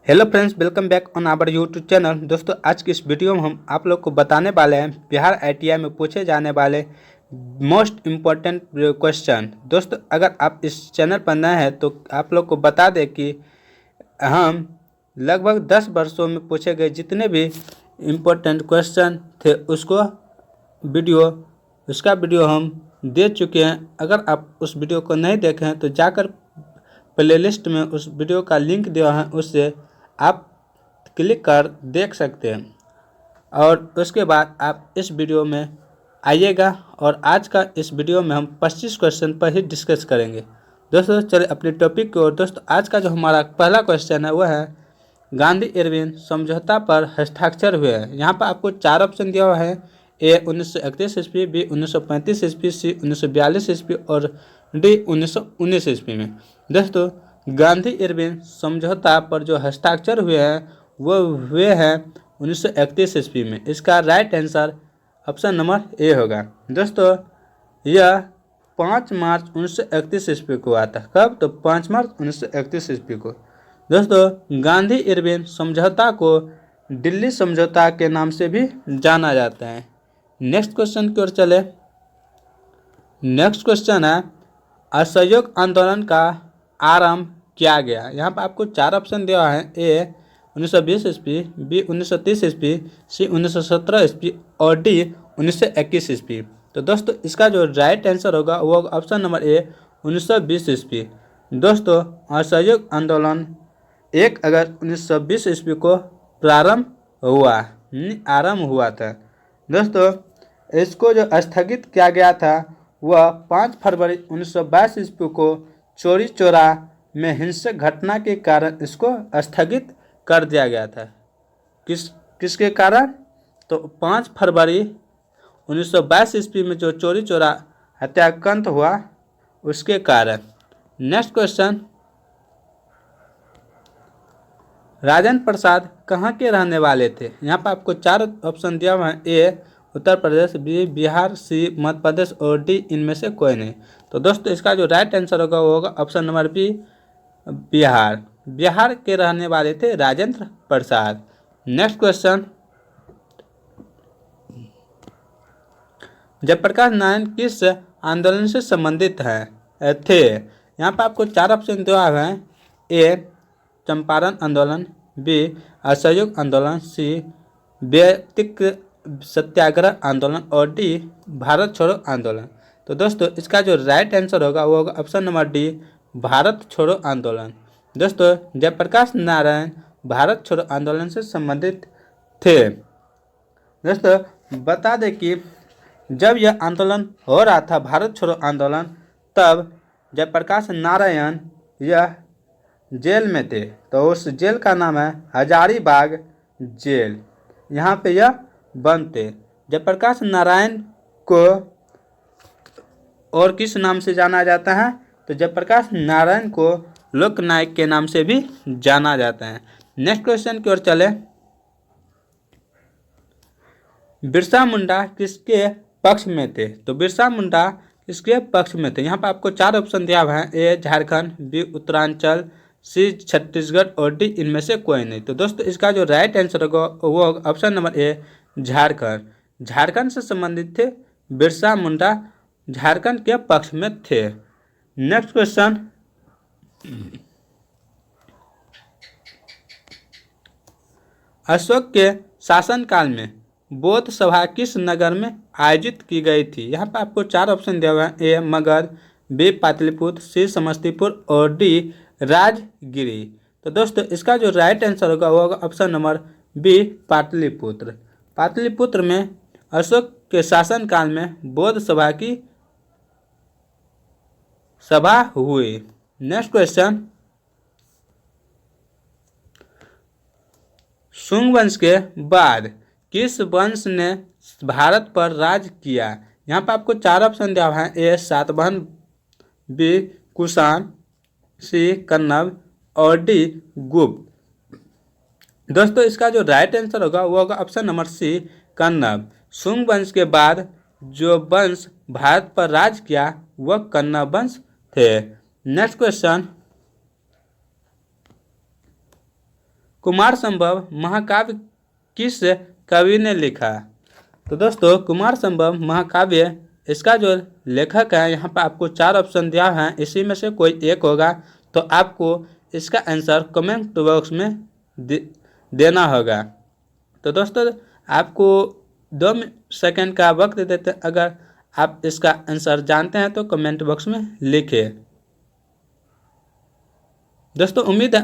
Hello friends, welcome back on our YouTube channel. दोस्तों, आज की इस वीडियो में हम आप लोग को बताने वाले हैं बिहार आईटीआई में पूछे जाने वाले मोस्ट इम्पोर्टेंट क्वेश्चन। दोस्तों, अगर आप इस चैनल पर नए हैं तो आप लोग को बता दें कि हम लगभग 10 वर्षों में पूछे गए जितने भी इम्पोर्टेंट क्वेश्चन थे उसका वीडियो हम दे चुके हैं। अगर आप उस वीडियो को नहीं देखे हैं तो जाकर प्लेलिस्ट में उस वीडियो का लिंक दिया है, उससे आप क्लिक कर देख सकते हैं और उसके बाद आप इस वीडियो में आइएगा। और आज का इस वीडियो में हम 25 क्वेश्चन पर ही डिस्कस करेंगे। दोस्तों, चलिए अपने टॉपिक की ओर। दोस्तों, आज का जो हमारा पहला क्वेश्चन है वह है गांधी इरविन समझौता पर हस्ताक्षर हुए हैं। यहाँ पर आपको 4 ऑप्शन दिया हुआ है। ए 1931 ईस्वी, बी 1935 ईस्वी, सी 1942 ईस्वी और डी 1919 ईस्वी में। दोस्तों, गांधी इरविन समझौता पर जो हस्ताक्षर हुए हैं वो हुए हैं 1931 ईस्वी में। इसका राइट आंसर ऑप्शन नंबर ए होगा। दोस्तों, यह 5 मार्च 1931 ईस्वी को हुआ था। कब? तो 5 मार्च 1931 ईस्वी को। दोस्तों, गांधी इरविन समझौता को दिल्ली समझौता के नाम से भी जाना जाता है। नेक्स्ट क्वेश्चन की ओर चले। नेक्स्ट क्वेश्चन है असहयोग आंदोलन का आरंभ किया गया। यहाँ पर आपको 4 ऑप्शन दिया है। ए 1920 ईस्वी, बी 1930 ईस्वी, सी 1917 ईस्वी और डी 1921 ईस्वी। तो दोस्तों, इसका जो राइट आंसर होगा वो ऑप्शन नंबर ए 1920 ईस्वी। दोस्तों, असहयोग आंदोलन 1 अगस्त 1920 ईस्वी को आरंभ हुआ था। दोस्तों, इसको जो स्थगित किया गया था वह 5 फरवरी 1922 ईस्वी को चौरी चौरा में हिंसक घटना के कारण इसको स्थगित कर दिया गया था। किसके कारण? तो 5 फरवरी 1922 ईस्वी में जो चौरी चौरा हत्याकांड हुआ उसके कारण। नेक्स्ट क्वेश्चन, राजेंद्र प्रसाद कहाँ के रहने वाले थे? यहाँ पर आपको 4 ऑप्शन दिया हुआ है। ए उत्तर प्रदेश, बी बिहार, सी मध्य प्रदेश और डी इनमें से कोई नहीं। तो दोस्तों, इसका जो राइट आंसर होगा वो होगा option number B Bihar. Bihar के रहने वाले थे राजेंद्र प्रसाद। नेक्स्ट क्वेश्चन, जयप्रकाश नारायण किस आंदोलन से संबंधित थे? यहाँ पर आपको 4 ऑप्शन दिया हुआ है। ए चंपारण आंदोलन, बी असहयोग आंदोलन, सी व्यक्तिक सत्याग्रह आंदोलन और डी भारत छोड़ो आंदोलन। तो दोस्तों, इसका जो राइट आंसर होगा वो होगा ऑप्शन नंबर डी भारत छोड़ो आंदोलन। दोस्तों, जयप्रकाश नारायण भारत छोड़ो आंदोलन से संबंधित थे। दोस्तों, बता दें कि जब यह आंदोलन हो रहा था भारत छोड़ो आंदोलन, तब जयप्रकाश नारायण यह जेल में थे। तो उस जेल का नाम है हजारीबाग जेल। यहाँ पे यह बंद थे। जयप्रकाश नारायण को और किस नाम से जाना जाता है? तो जयप्रकाश नारायण को लोकनायक के नाम से भी जाना जाता है। नेक्स्ट क्वेश्चन की ओर चले। बिरसा मुंडा किसके पक्ष में थे? तो बिरसा मुंडा किसके पक्ष में थे? यहाँ पर आपको 4 ऑप्शन दिया हुआ है। ए झारखंड, बी उत्तरांचल, सी छत्तीसगढ़ और डी इनमें से कोई नहीं। तो दोस्तों, इसका जो राइट आंसर होगा वो ऑप्शन नंबर ए झारखंड। झारखंड से संबंधित थे बिरसा मुंडा, झारखंड के पक्ष में थे। नेक्स्ट क्वेश्चन, अशोक के शासनकाल में बौद्ध सभा किस नगर में आयोजित की गई थी? यहाँ पर आपको 4 ऑप्शन दिया हुआ है। ए मगध, बी पाटलिपुत्र, सी समस्तीपुर और डी राजगिरी। तो दोस्तों, इसका जो राइट आंसर होगा वो होगा option number B Pataliputra. Pataliputra में अशोक के शासनकाल में बौद्ध सभा की सभा हुई। नेक्स्ट क्वेश्चन, शुंग वंश के बाद किस वंश ने भारत पर राज किया? यहाँ पर आपको 4 ऑप्शन दिया हुआ है। ए सातवाहन, बी कुषाण, सी कन्नव और डी गुप्त। दोस्तों, इसका जो राइट आंसर होगा वो होगा ऑप्शन नंबर सी कन्नव। शुंग वंश के बाद जो वंश भारत पर राज किया वह कन्नव वंश थे। नेक्स्ट क्वेश्चन, कुमार संभव महाकाव्य किस कवि ने लिखा? तो दोस्तों कुमार संभव महाकाव्य इसका जो लेखक है, यहाँ पर आपको 4 ऑप्शन दिया है, इसी में से कोई एक होगा। तो आपको इसका आंसर कमेंट बॉक्स में देना होगा। तो दोस्तों आपको 2 सेकंड का वक्त देते हैं, अगर आप इसका आंसर जानते हैं तो कमेंट बॉक्स में लिखें। दोस्तों उम्मीद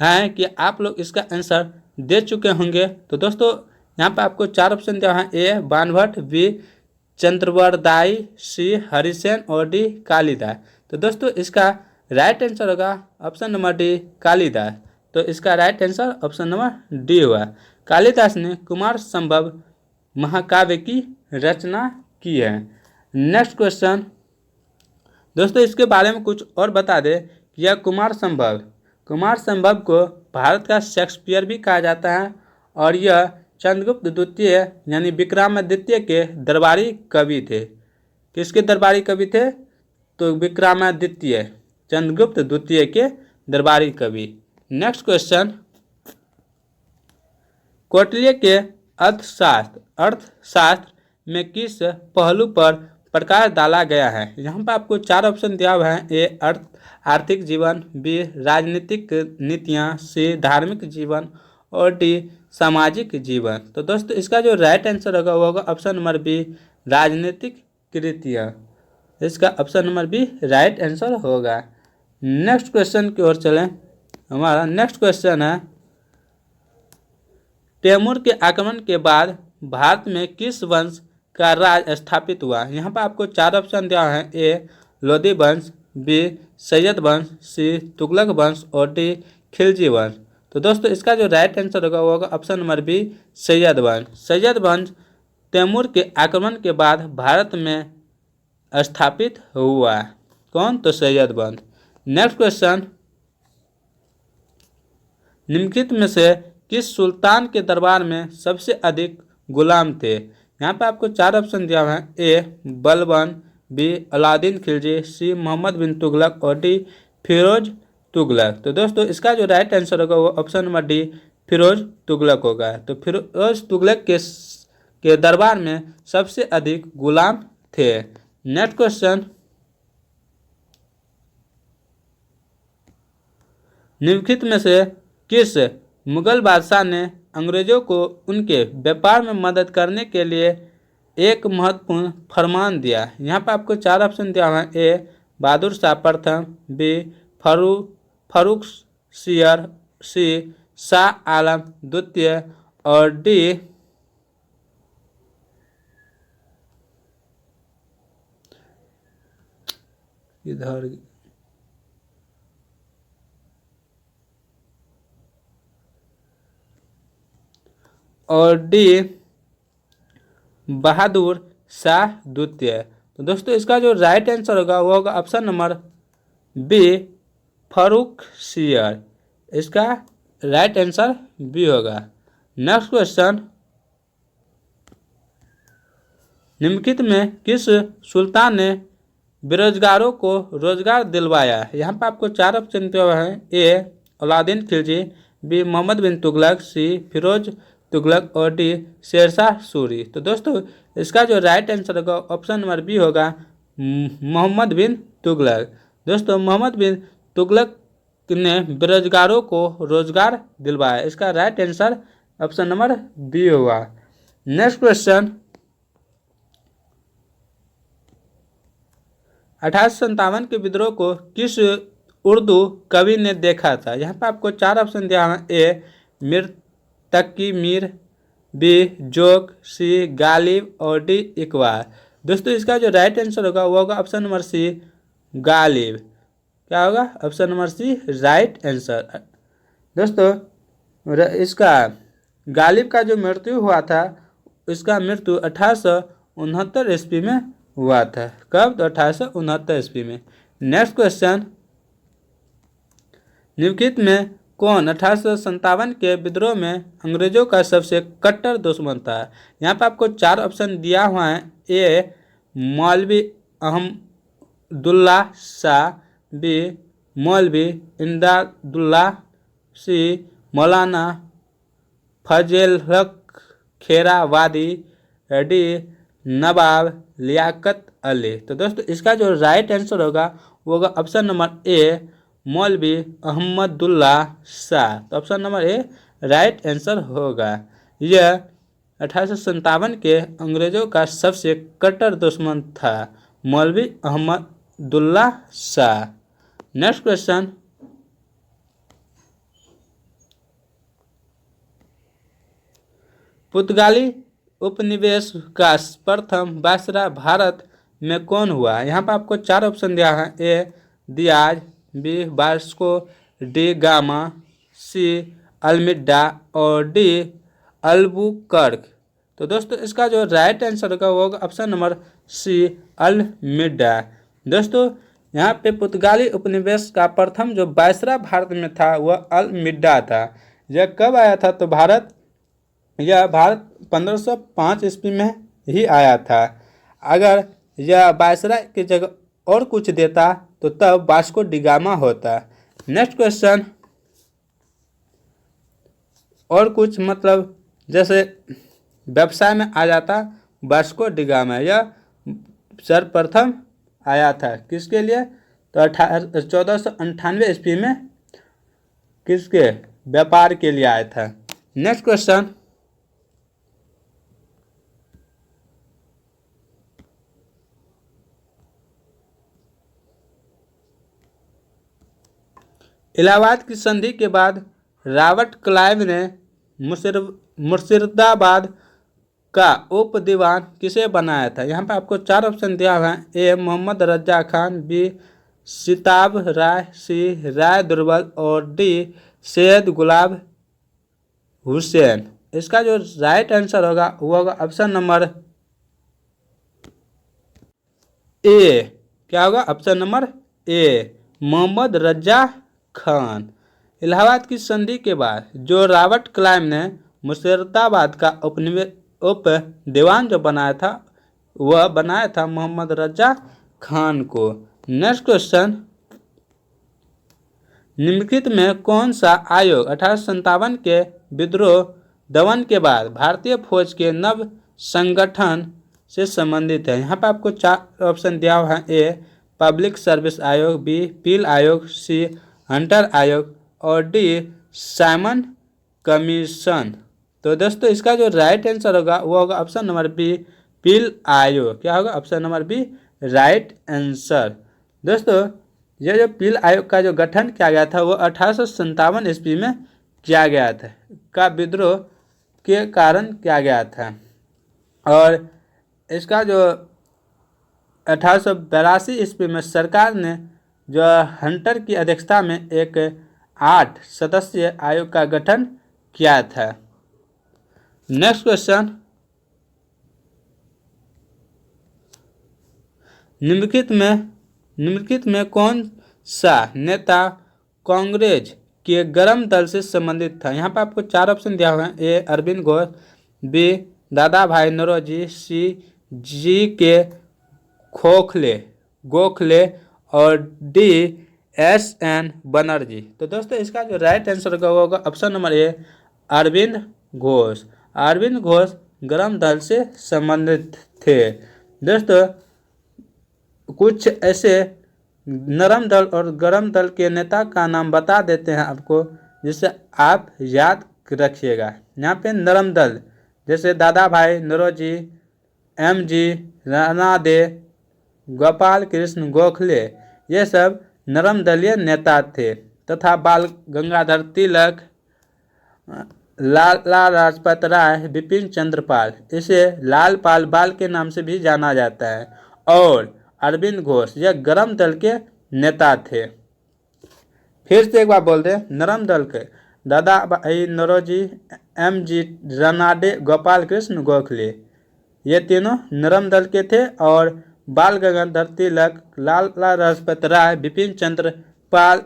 है कि आप लोग इसका आंसर दे चुके होंगे। तो दोस्तों यहाँ पर आपको 4 ऑप्शन दिया है, ए बाणभट्ट, बी चंद्रवरदाई, सी हरिसेन और डी कालिदास। तो दोस्तों इसका राइट आंसर होगा ऑप्शन नंबर डी कालिदास। तो इसका right answer option number D हुआ। कालिदास ने कुमार संभव महाकाव्य की रचना की है। नेक्स्ट क्वेश्चन दोस्तों इसके बारे में कुछ और बता दें कि यह कुमार संभव को भारत का शेक्सपियर भी कहा जाता है और यह चंद्रगुप्त द्वितीय यानी विक्रमादित्य के दरबारी कवि थे। किसके दरबारी कवि थे? तो विक्रमादित्य चंद्रगुप्त द्वितीय के दरबारी कवि। नेक्स्ट क्वेश्चन, कौटिल्य के अर्थशास्त्र में किस पहलू पर प्रकाश डाला गया है? यहाँ पर आपको 4 ऑप्शन दिया हुआ है, ए आर्थिक जीवन, बी राजनीतिक नीतियाँ, सी धार्मिक जीवन और डी सामाजिक जीवन। तो दोस्तों इसका जो राइट आंसर होगा वो होगा ऑप्शन नंबर बी राजनीतिक कृतियाँ। इसका option number B right answer होगा। नेक्स्ट क्वेश्चन की ओर चलें। हमारा नेक्स्ट क्वेश्चन है, तैमूर के आक्रमण के बाद भारत में किस वंश का राज स्थापित हुआ? यहाँ पर आपको 4 ऑप्शन दिया है, ए लोधी वंश, बी सैयद वंश, सी तुगलक वंश और डी खिलजी वंश। तो दोस्तों इसका जो राइट आंसर होगा वो होगा ऑप्शन नंबर बी सैयद वंश। सैयद वंश तैमूर के आक्रमण के बाद भारत में स्थापित हुआ। कौन? तो सैयद वंश। नेक्स्ट क्वेश्चन, निम्नलिखित में से किस सुल्तान के दरबार में सबसे अधिक गुलाम थे? यहाँ पे आपको 4 ऑप्शन दिया हुआ है, ए बलबन, बी अलाउद्दीन खिलजी, सी मोहम्मद बिन तुगलक और डी फिरोज तुगलक। तो दोस्तों इसका जो राइट आंसर होगा वो option number D Firoz Tughlaq होगा। तो फिरोज तुगलक के दरबार में सबसे अधिक गुलाम थे। नेक्स्ट क्वेश्चन, निम्नलिखित में से किस मुगल बादशाह ने अंग्रेजों को उनके व्यापार में मदद करने के लिए एक महत्वपूर्ण फरमान दिया? यहाँ पर आपको 4 ऑप्शन दिया हुआ है, ए बहादुर शाह प्रथम, बी फारूक सियर, सी शाह आलम द्वितीय और डी इधर और डी बहादुर शाह द्वितीय। तो दोस्तों इसका जो राइट आंसर होगा वो होगा option number B Farrukhsiyar. इसका राइट आंसर बी होगा। नेक्स्ट क्वेश्चन, निम्नलिखित में किस सुल्तान ने बेरोजगारों को रोजगार दिलवाया? यहाँ पर आपको 4 ऑप्शन दिया हुआ है, ए अलाउद्दीन खिलजी, बी मोहम्मद बिन तुगलक, सी फिरोज तुगलक और डी शेरशाह सूरी। तो दोस्तों इसका जो राइट आंसर होगा ऑप्शन नंबर बी होगा मोहम्मद बिन तुगलक। दोस्तों मोहम्मद बिन तुगलक ने बेरोजगारों को रोजगार दिलवाया। इसका right answer option number B होगा। नेक्स्ट क्वेश्चन, 1857 के विद्रोह को किस उर्दू कवि ने देखा था? यहाँ पर आपको 4 ऑप्शन दिया है, ए मीर तकी मीर, बी जोक, सी गालिब और डी इकबाल। दोस्तों इसका जो राइट आंसर होगा वो होगा ऑप्शन नंबर सी गालिब। क्या होगा? Option number C right answer. दोस्तों इसका गालिब का जो मृत्यु हुआ था, इसका मृत्यु 1869 ईस्वी में हुआ था। कब? तो 1869 ईस्वी में। नेक्स्ट क्वेश्चन, निम्नलिखित में कौन 1857 के विद्रोह में अंग्रेजों का सबसे कट्टर दुश्मन था? यहाँ पर आपको 4 ऑप्शन दिया हुआ है, ए मौलवी अहमदुल्ला शाह, बी मौलवी इमदादुल्ला, सी मौलाना फजलहक खेरावादी, डी नवाब लियाकत अली। तो दोस्तों इसका जो राइट आंसर होगा वो होगा ऑप्शन नंबर ए मौलवी अहमदुल्ला शाह। तो ऑप्शन नंबर ए राइट आंसर होगा। यह 1857 के अंग्रेजों का सबसे कट्टर दुश्मन था, मौलवी अहमदुल्ला शाह। नेक्स्ट क्वेश्चन, पुर्तगाली उपनिवेश का प्रथम वायसराय भारत में कौन हुआ? यहाँ पर आपको चार ऑप्शन दिया है। ए Diya's, B Vasco, D gamma, सी अल्मिडा और डी अल्बुकर्क। तो दोस्तों इसका जो राइट आंसर होगा वो होगा ऑप्शन नंबर सी अल्मिडा। दोस्तों यहाँ पे पुर्तगाली उपनिवेश का प्रथम जो वायसराय भारत में था वह अल्मिडा था। यह कब आया था? तो यह भारत 1505 ईस्वी में ही आया था। अगर यह वायसराय की जगह और कुछ देता तो तब वास्को डी गामा होता। नेक्स्ट क्वेश्चन, और कुछ मतलब जैसे व्यवसाय में आ जाता वास्को डी गामा। यह सर्वप्रथम आया था किसके लिए? तो 1498 ईस्वी में किसके व्यापार के लिए आया था। नेक्स्ट क्वेश्चन, इलाहाबाद की संधि के बाद रॉबर्ट क्लाइव ने मुर्शिदाबाद का उप दीवान किसे बनाया था? यहाँ पे आपको चार ऑप्शन दिया हुआ है। ए मोहम्मद रजा खान, बी सिताब राय, सी राय दुर्बल और डी सैयद गुलाब हुसैन। इसका जो राइट आंसर होगा वो होगा ऑप्शन नंबर ए। क्या होगा? ऑप्शन नंबर ए मोहम्मद रजा खान। इलाहाबाद की संधि के बाद जो रॉबर्ट क्लाइव ने मुर्शिदाबाद का उप दीवान जो बनाया था वह बनाया था मोहम्मद रजा खान को। नेक्स्ट क्वेश्चन, निम्नलिखित में कौन सा आयोग 1857 के विद्रोह दमन के बाद भारतीय फौज के नव संगठन से संबंधित है? यहाँ पर आपको चार ऑप्शन दिया हुआ है। ए पब्लिक सर्विस आयोग, बी पील आयोग, सी हंटर आयोग और डी साइमन कमीशन। तो दोस्तों इसका जो राइट आंसर होगा वो होगा ऑप्शन नंबर बी पील आयोग। क्या होगा? Option number B right answer. दोस्तों ये जो पील आयोग का जो गठन किया गया था वो 1857 ईस्वी में किया गया था का विद्रोह के कारण किया गया था। और इसका जो 1882 ईस्वी में सरकार ने जो हंटर की अध्यक्षता में एक 8 सदस्यीय आयोग का गठन किया था। नेक्स्ट क्वेश्चन, निम्नलिखित में कौन सा नेता कांग्रेस के गरम दल से संबंधित था? यहाँ पर आपको चार ऑप्शन दिया हुआ है। ए अरविंद घोष, बी दादा भाई नौरोजी, सी जी के गोखले और डी एस एन बनर्जी। तो दोस्तों इसका जो राइट आंसर होगा option number A Arvind Ghosh. Arvind Ghosh गरम दल से संबंधित थे। दोस्तों कुछ ऐसे नरम दल और गरम दल के नेता का नाम बता देते हैं आपको जिससे आप याद रखिएगा। यहाँ पे नरम दल जैसे दादा भाई नौरोजी, एम जी रानादे, गोपाल कृष्ण गोखले ये सब नरम दलीय नेता थे तथा बाल गंगाधर तिलक, लाला लाजपत राय, बिपिन चंद्र पाल, इसे लाल पाल बाल के नाम से भी जाना जाता है। और अरविंद घोष यह गरम दल के नेता थे। फिर से एक बार बोल दे, नरम दल के दादा भाई नौरोजी, एम जी रानाडे, गोपाल कृष्ण गोखले ये तीनों नरम दल के थे। और बाल गंगाधर तिलक, लाला लाजपत राय, बिपिन चंद्र पाल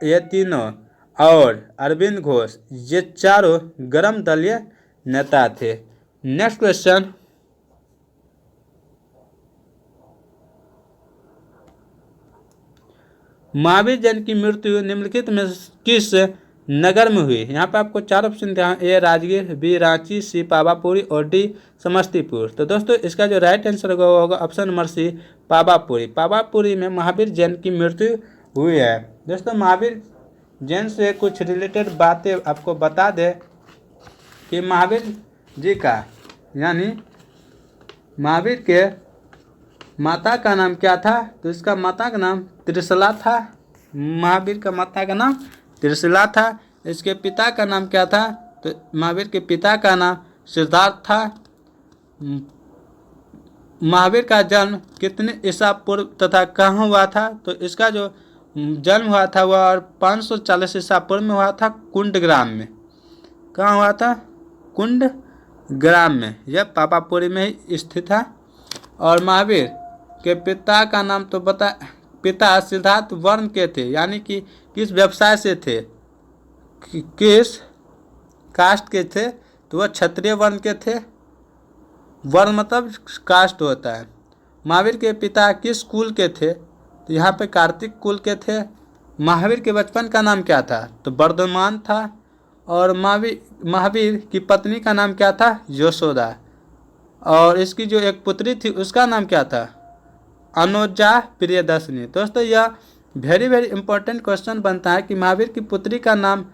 ये तीनों और अरविंद घोष ये चारों गरम दलीय नेता थे। नेक्स्ट क्वेश्चन, महावीर जैन की मृत्यु निम्नलिखित में किस नगर में हुई? यहाँ पे आपको 4 ऑप्शन दिया है, ए राजगीर, बी रांची, सी पावापुरी और डी समस्तीपुर। तो दोस्तों इसका जो राइट आंसर होगा वो होगा option number C Pawapuri. Pawapuri में महावीर जैन की मृत्यु हुई है। दोस्तों महावीर जैन से कुछ रिलेटेड बातें आपको बता दें कि महावीर जी का यानी महावीर के माता का नाम क्या था? तो इसका माता का नाम त्रिशला था। महावीर का माता का नाम त्रिशला था। इसके पिता का नाम क्या था? तो महावीर के पिता का नाम सिद्धार्थ था। महावीर का जन्म कितने ईसा पूर्व तथा कहाँ हुआ था? तो इसका जो जन्म हुआ था वह 540 ईसा पूर्व में हुआ था, कुंडग्राम में। कहाँ हुआ था? कुंडग्राम में। यह पावापुरी में ही स्थित है। और महावीर के पिता का नाम तो पिता सिद्धार्थ वर्ण के थे, यानी कि किस व्यवसाय से थे, किस कास्ट के थे? तो वह क्षत्रिय वर्ण के थे। वर्ण मतलब कास्ट होता है। महावीर के पिता किस कुल के थे? तो यहाँ पे कार्तिक कुल के थे। महावीर के बचपन का नाम क्या था? तो वर्धमान था। और महावीर की पत्नी का नाम क्या था? यशोदा। और इसकी जो एक पुत्री थी उसका नाम क्या था? अनुजा प्रियदर्शनी। दोस्तों यह वेरी इंपॉर्टेंट क्वेश्चन बनता है कि महावीर की पुत्री का नाम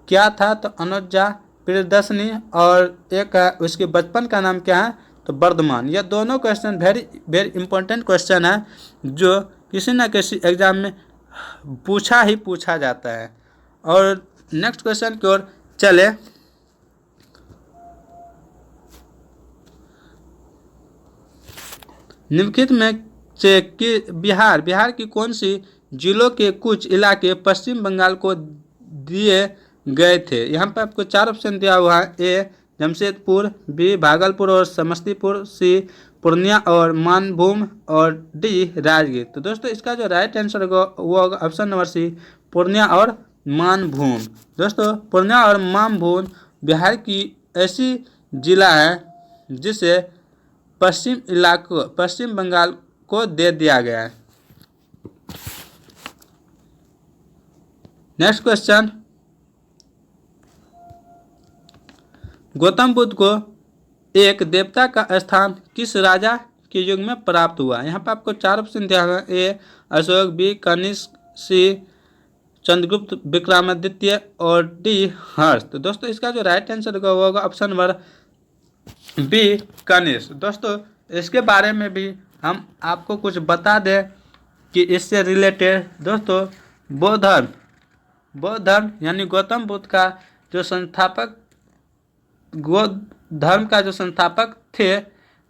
क्या था? तो अनुजा प्रियदर्शनी। और एक उसके बचपन का नाम क्या है? तो वर्धमान। यह दोनों क्वेश्चन वेरी इंपॉर्टेंट क्वेश्चन है जो किसी न किसी एग्जाम में पूछा जाता है। और नेक्स्ट क्वेश्चन की ओर चले। निम्नलिखित में से कि बिहार की कौन सी जिलों के कुछ इलाके पश्चिम बंगाल को दिए गए थे? यहाँ पे आपको 4 ऑप्शन दिया हुआ है। ए जमशेदपुर, बी भागलपुर और समस्तीपुर, सी पूर्णिया और मानभूम और डी राजगीर। तो दोस्तों इसका जो राइट आंसर होगा वो होगा ऑप्शन नंबर सी पूर्णिया और मानभूम। दोस्तों पूर्णिया और मानभूम बिहार की ऐसी जिला है जिसे पश्चिम बंगाल को दे दिया गया है। नेक्स्ट क्वेश्चन, गौतम बुद्ध को एक देवता का स्थान किस राजा के युग में प्राप्त हुआ? यहाँ पे आपको 4 ऑप्शन दिया हुआ है। ए अशोक, बी कनिष्क, सी चंद्रगुप्त विक्रमादित्य और डी हर्ष। तो दोस्तों इसका जो राइट आंसर होगा वो होगा ऑप्शन नंबर बी कनिष्क। दोस्तों इसके बारे में भी हम आपको कुछ बता दें कि इससे रिलेटेड दोस्तों बौद्ध धर्म यानी गौतम बुद्ध का जो संस्थापक थे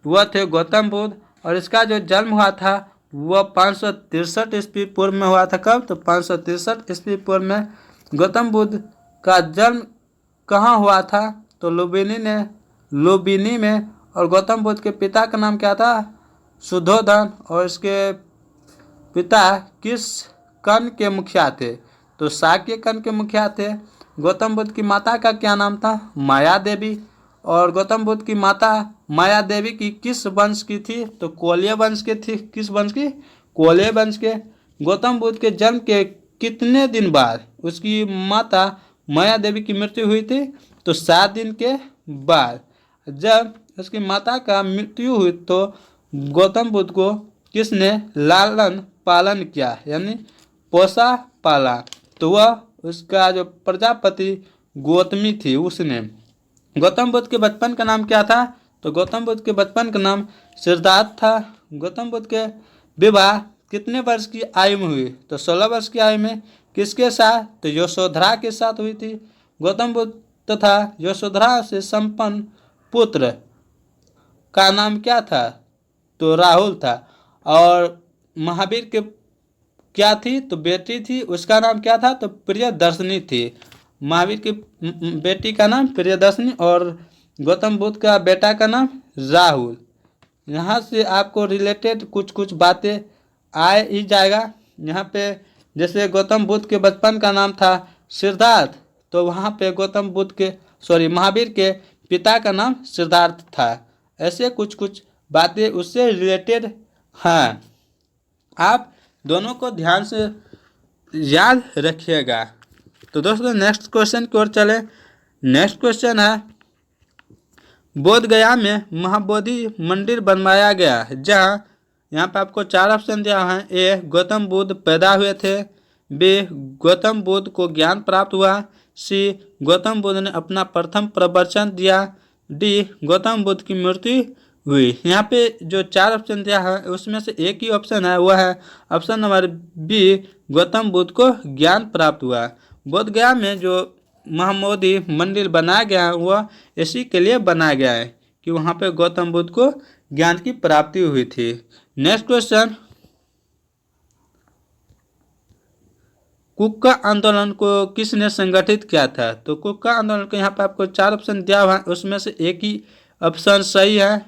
वह थे गौतम बुद्ध। और इसका जो जन्म हुआ था वह 563 ईस्वी पूर्व में हुआ था। कब? तो 563 ईस्वी पूर्व में गौतम बुद्ध का जन्म कहाँ हुआ था? तो लुम्बिनी में। और गौतम बुद्ध के पिता का नाम क्या था? शुद्धोधन। और इसके पिता किस कर्ण के मुखिया थे? तो शाक्य कर्ण के मुखिया थे। गौतम बुद्ध की माता का क्या नाम था? माया देवी। और गौतम बुद्ध की माता माया देवी की किस वंश की थी? तो कोल्य वंश के थी। किस वंश की? कोल्य वंश के। गौतम बुद्ध के जन्म के कितने दिन बाद उसकी माता माया देवी की मृत्यु हुई थी? तो 7 दिन के बाद। जब उसकी माता का मृत्यु हुई तो गौतम बुद्ध को किसने लालन पालन किया यानी पोसा पाला? तो वह उसका जो प्रजापति गौतमी थी उसने। गौतम बुद्ध के बचपन का नाम क्या था? तो गौतम बुद्ध के बचपन का नाम सिद्धार्थ था। गौतम बुद्ध के विवाह कितने वर्ष की आयु में हुई? तो 16 वर्ष की आयु में। किसके साथ? तो यशोधरा के साथ हुई थी। गौतम बुद्ध तथा यशोधरा से संपन्न पुत्र का नाम क्या था? तो राहुल था। और महावीर के क्या थी? तो बेटी थी, उसका नाम क्या था? तो प्रियदर्शनी थी। महावीर की बेटी का नाम प्रियदर्शनी और गौतम बुद्ध का बेटा का नाम राहुल। यहाँ से आपको रिलेटेड कुछ बातें आ ही जाएगा। यहाँ पे जैसे गौतम बुद्ध के बचपन का नाम था सिद्धार्थ, तो वहाँ पे महावीर के पिता का नाम सिद्धार्थ था। ऐसे कुछ बातें उससे रिलेटेड हैं। आप दोनों को ध्यान से याद रखिएगा। तो दोस्तों नेक्स्ट क्वेश्चन की ओर चले। नेक्स्ट क्वेश्चन है, बोध गया में महाबोधि मंदिर बनवाया गया है, जहाँ यहाँ पे आपको 4 ऑप्शन दिया है। ए, गौतम बुद्ध पैदा हुए थे। बी, गौतम बुद्ध को ज्ञान प्राप्त हुआ। सी, गौतम बुद्ध ने अपना प्रथम प्रवचन दिया। डी, गौतम बुद्ध की मृत्यु हुई। यहाँ पे जो 4 ऑप्शन दिया है उसमें से एक ही ऑप्शन है, वह है option number B, Gautam Buddha को ज्ञान प्राप्त हुआ। बोध गया में जो महाबोधि मंदिर बनाया गया है वह इसी के लिए बनाया गया है कि वहाँ पे गौतम बुद्ध को ज्ञान की प्राप्ति हुई थी। नेक्स्ट क्वेश्चन, कुक्का आंदोलन को किसने संगठित किया था? तो कुक्का आंदोलन को यहाँ पे आपको 4 ऑप्शन दिया हुआ है, उसमें से एक ही ऑप्शन सही है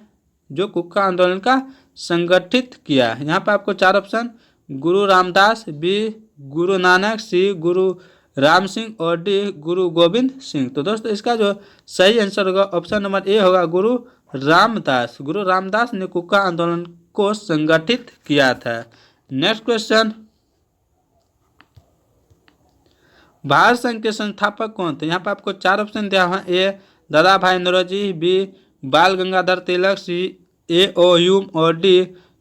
जो कुक्का आंदोलन का संगठित किया। यहाँ पे आपको 4 ऑप्शन, गुरु रामदास, बी गुरु नानक, सी गुरु राम सिंह और डी गुरु गोविंद सिंह। तो दोस्तों इसका जो सही आंसर होगा ऑप्शन नंबर ए होगा, गुरु रामदास। गुरु रामदास ने कुक्का आंदोलन को संगठित किया था। नेक्स्ट क्वेश्चन, भारत संघ के संस्थापक कौन थे? यहाँ पर आपको 4 ऑप्शन दिया हुआ है। ए, दादा भाई नौरोजी, बी बाल गंगाधर तिलक, सी AOU और डी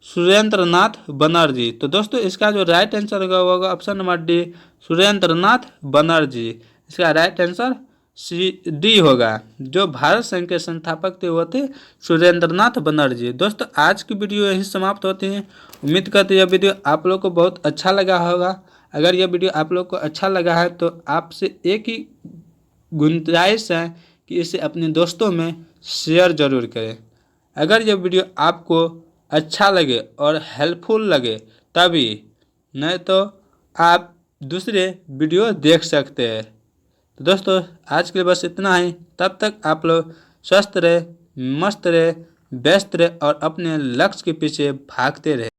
सुरेंद्र नाथ बनर्जी। तो दोस्तों इसका जो राइट आंसर होगा वो होगा ऑप्शन नंबर डी, सुरेंद्र नाथ बनर्जी। इसका राइट आंसर डी होगा। जो भारत संघ के संस्थापक थे वो थे सुरेंद्र नाथ बनर्जी। दोस्तों आज की वीडियो यहीं समाप्त होती है। उम्मीद करते हैं यह वीडियो आप लोग को बहुत अच्छा लगा होगा। अगर यह वीडियो आप लोग को अच्छा लगा है तो आपसे एक ही गुंजाइश है कि इसे अपने दोस्तों में शेयर ज़रूर करें। अगर यह वीडियो आपको अच्छा लगे और हेल्पफुल लगे तभी, नहीं तो आप दूसरे वीडियो देख सकते हैं। तो दोस्तों आज के लिए बस इतना ही। तब तक आप लोग स्वस्थ रहे, मस्त रहे, व्यस्त रहे और अपने लक्ष्य के पीछे भागते रहे।